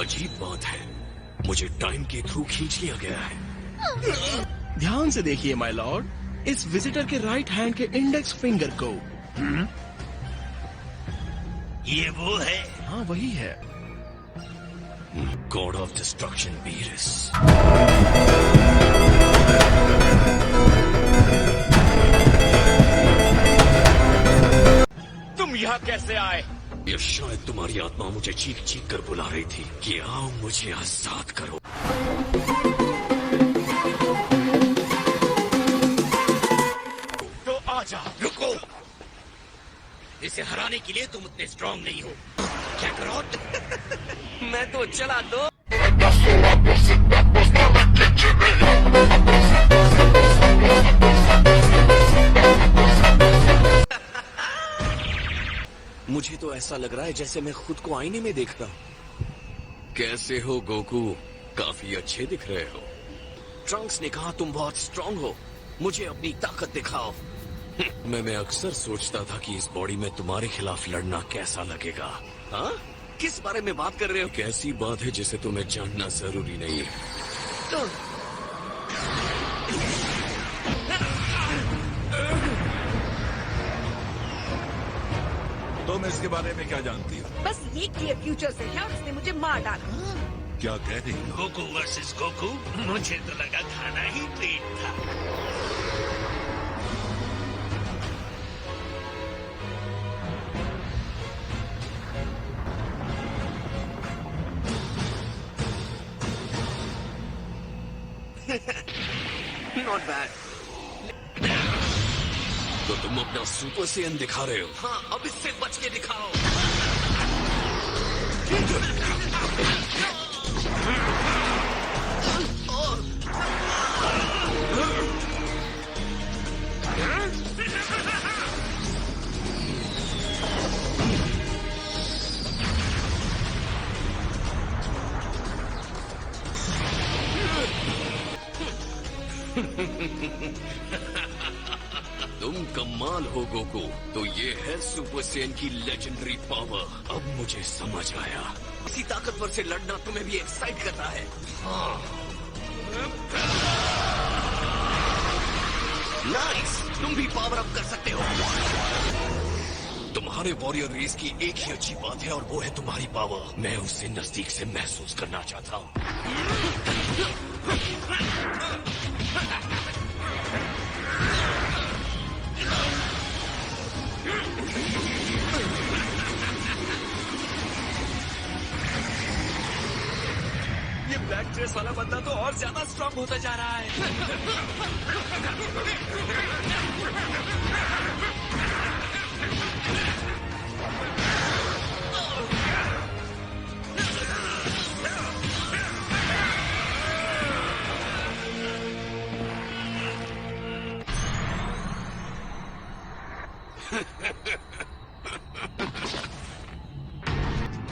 अजीब बात है, मुझे टाइम के थ्रू खींच लिया गया है। ध्यान से देखिए माय लॉर्ड, इस विजिटर के राइट हैंड के इंडेक्स फिंगर को। ये वो है? हाँ वही है। God of destruction Beerus. तुम यहाँ कैसे आए? ये शायद तुम्हारी आत्मा मुझे चीख चीख कर बुला रही थी कि आओ मुझे आजाद करो। तो आजा। रुको, इसे हराने के लिए तुम उतने स्ट्रांग नहीं हो। क्या करो? मैं तो चला दो। मुझे तो ऐसा लग रहा है जैसे मैं खुद को आईने में देख रहा हूँ। कैसे हो गोकू? काफी अच्छे दिख रहे हो। ट्रंक्स ने कहा तुम बहुत स्ट्रांग हो, मुझे अपनी ताकत दिखाओ। मैं अक्सर सोचता था कि इस बॉडी में तुम्हारे खिलाफ लड़ना कैसा लगेगा। हाँ, किस बारे में बात कर रहे हो? कैसी बात है जिसे तुम्हें जानना जरूरी नहीं है। तुम इसके बारे में क्या जानती हो? बस ये क्लियर फ्यूचर से है और उसने मुझे मार डाला। क्या कह रही हो? Goku versus Goku? मुझे तो लगा खाना ही ट्रीट था। Not bad. तो तुम अपना सुपर सेयन दिखा रहे हो? हाँ, अब इससे बच के दिखाओ। तुम कमाल हो गोकू। तो ये है सुपर सेयन की लेजेंडरी पावर। अब मुझे समझ आया, इसी ताकतवर से लड़ना तुम्हें भी एक्साइट करता है। नाइस, तुम भी पावर अप कर सकते हो। तुम्हारे वॉरियर रेस की एक ही अच्छी बात है और वो है तुम्हारी पावर। मैं उसे नजदीक से महसूस करना चाहता हूँ। ये ब्लैक ड्रेस वाला बंदा तो और ज्यादा स्ट्रांग होता जा रहा है।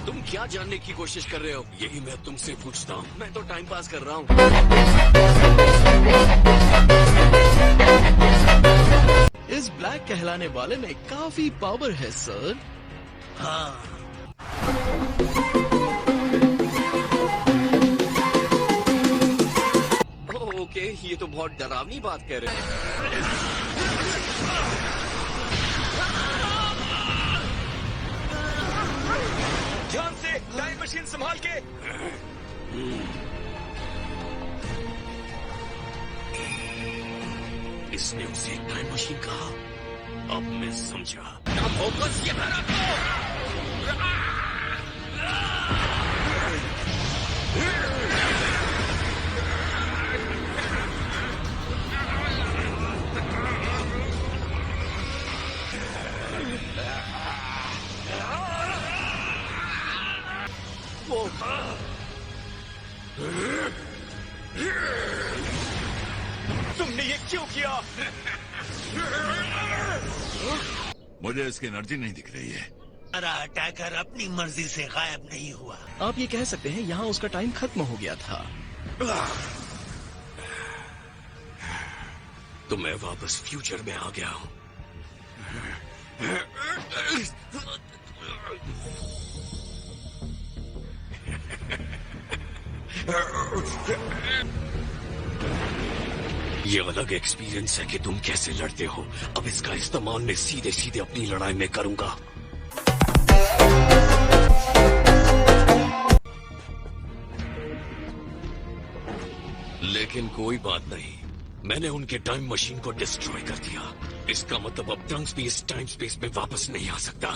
तुम क्या जानने की कोशिश कर रहे हो? यही मैं तुमसे पूछता हूँ। मैं तो टाइम पास कर रहा हूँ। इस ब्लैक कहलाने वाले में काफी पावर है सर। हाँ, ओके, ये तो बहुत डरावनी बात कह रहे हैं। ध्यान से, टाइम मशीन संभाल के। इसने उसे टाइम मशीन कहा। अब मैं समझा। फोकस ये रखो। तुमने ये क्यों किया? मुझे इसकी एनर्जी नहीं दिख रही है। हमारा अटैकर अपनी मर्जी से गायब नहीं हुआ। आप ये कह सकते हैं यहाँ उसका टाइम खत्म हो गया था। तो मैं वापस फ्यूचर में आ गया हूँ। ये अलग एक्सपीरियंस है कि तुम कैसे लड़ते हो। अब इसका इस्तेमाल मैं सीधे सीधे अपनी लड़ाई में करूंगा। लेकिन कोई बात नहीं, मैंने उनके टाइम मशीन को डिस्ट्रॉय कर दिया। इसका मतलब अब ट्रंक्स भी इस टाइम स्पेस में वापस नहीं आ सकता।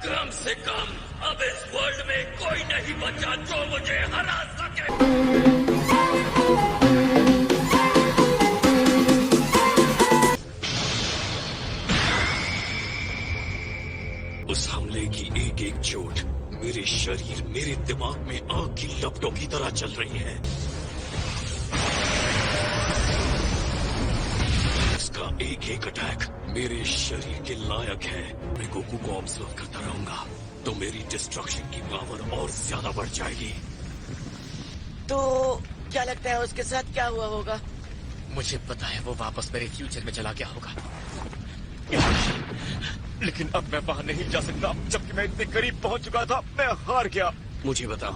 कम से कम अब इस वर्ल्ड में कोई नहीं बचा जो मुझे हरा सके। उस हमले की एक एक चोट मेरे शरीर, मेरे दिमाग में आग की लपटों की तरह चल रही है। इसका एक एक अटैक मेरे शरीर के लायक है। मैं गोकू को ऑब्जर्व करता रहूंगा तो मेरी डिस्ट्रक्शन की पावर और ज्यादा बढ़ जाएगी। तो क्या लगता है उसके साथ क्या हुआ होगा? मुझे पता है वो वापस मेरे फ्यूचर में चला गया होगा, लेकिन अब मैं वहां नहीं जा सकता। जबकि मैं इतने करीब पहुंच चुका था, मैं हार गया। मुझे बताओ,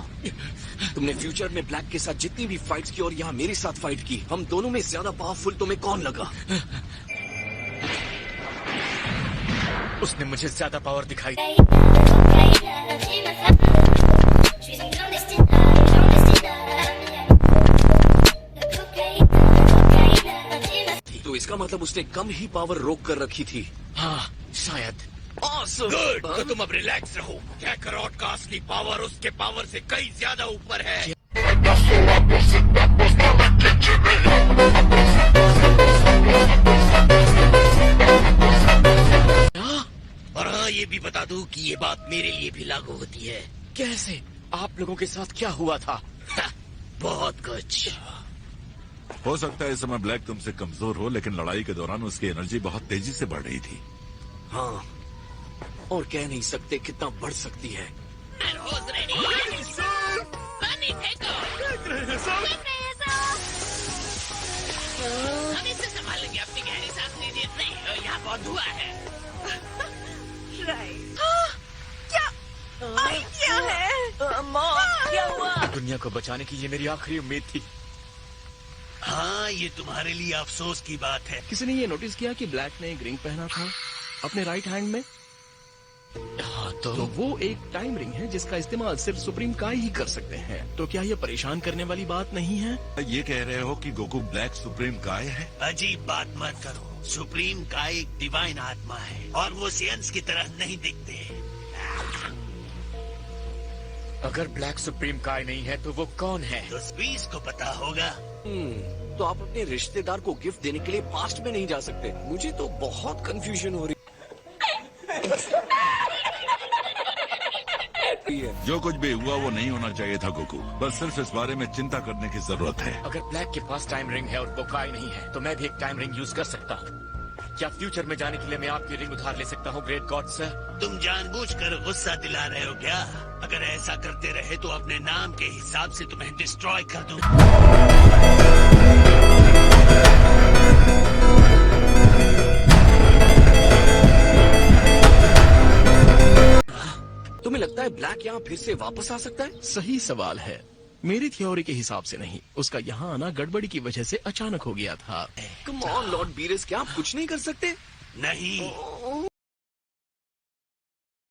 तुमने फ्यूचर में ब्लैक के साथ जितनी भी फाइट्स की और यहाँ मेरे साथ फाइट की, हम दोनों में ज्यादा पावरफुल तुम्हें कौन लगा? उसने मुझे ज्यादा पावर दिखाई। तो इसका मतलब उसने कम ही पावर रोक कर रखी थी। हाँ शायद। Awesome! गुड, तो तुम अब रिलैक्स रहो। कैकरॉट का असली पावर उसके पावर से कई ज्यादा ऊपर है। और हाँ, ये भी बता दूं कि ये बात मेरे लिए भी लागू होती है। कैसे? आप लोगों के साथ क्या हुआ था? बहुत कुछ। हो सकता है इस समय ब्लैक तुमसे कमजोर हो, लेकिन लड़ाई के दौरान उसकी एनर्जी बहुत तेजी से बढ़ रही थी। हाँ, और कह नहीं सकते कितना बढ़ सकती है। हम इससे संभालेंगे। अपनी गहरी सांस लीजिए। नहीं, यहाँ बहुत धुआं है। राइट। क्या आइडिया है? मॉम, क्या हुआ? दुनिया को बचाने की ये मेरी आखिरी उम्मीद थी। हाँ, ये तुम्हारे लिए अफसोस की बात है। किसी ने ये नोटिस किया कि ब्लैक ने एक रिंग पहना था अपने राइट हैंड में? हाँ तो वो एक टाइम रिंग है जिसका इस्तेमाल सिर्फ सुप्रीम काय ही कर सकते हैं। तो क्या ये परेशान करने वाली बात नहीं है? ये कह रहे हो कि गोकू ब्लैक सुप्रीम काय है? अजीब बात मत करो। सुप्रीम का एक डिवाइन आत्मा है और वो सियंस की तरह नहीं दिखते। अगर ब्लैक सुप्रीम काय नहीं है तो वो कौन है? तो स्पीस को पता होगा। तो आप अपने रिश्तेदार को गिफ्ट देने के लिए पास्ट में नहीं जा सकते। मुझे तो बहुत कंफ्यूजन हो रही है। जो कुछ भी हुआ वो नहीं होना चाहिए था गोकू। बस सिर्फ इस बारे में चिंता करने की जरूरत है। अगर ब्लैक के पास टाइम रिंग है और वो काय नहीं है, तो मैं भी एक टाइम रिंग यूज कर सकता हूँ। क्या फ्यूचर में जाने के लिए मैं आपकी रिंग उधार ले सकता हूँ, ग्रेट गॉड सर? तुम जानबूझकर गुस्सा दिला रहे हो क्या? अगर ऐसा करते रहे तो अपने नाम के हिसाब से तुम्हें डिस्ट्रॉय कर दूं। तुम्हें लगता है ब्लैक यहाँ फिर से वापस आ सकता है? सही सवाल है। मेरी थ्योरी के हिसाब से नहीं, उसका यहाँ आना गड़बड़ी की वजह से अचानक हो गया था। कम ऑन लॉर्ड बीरस, क्या आप कुछ नहीं कर सकते? नहीं,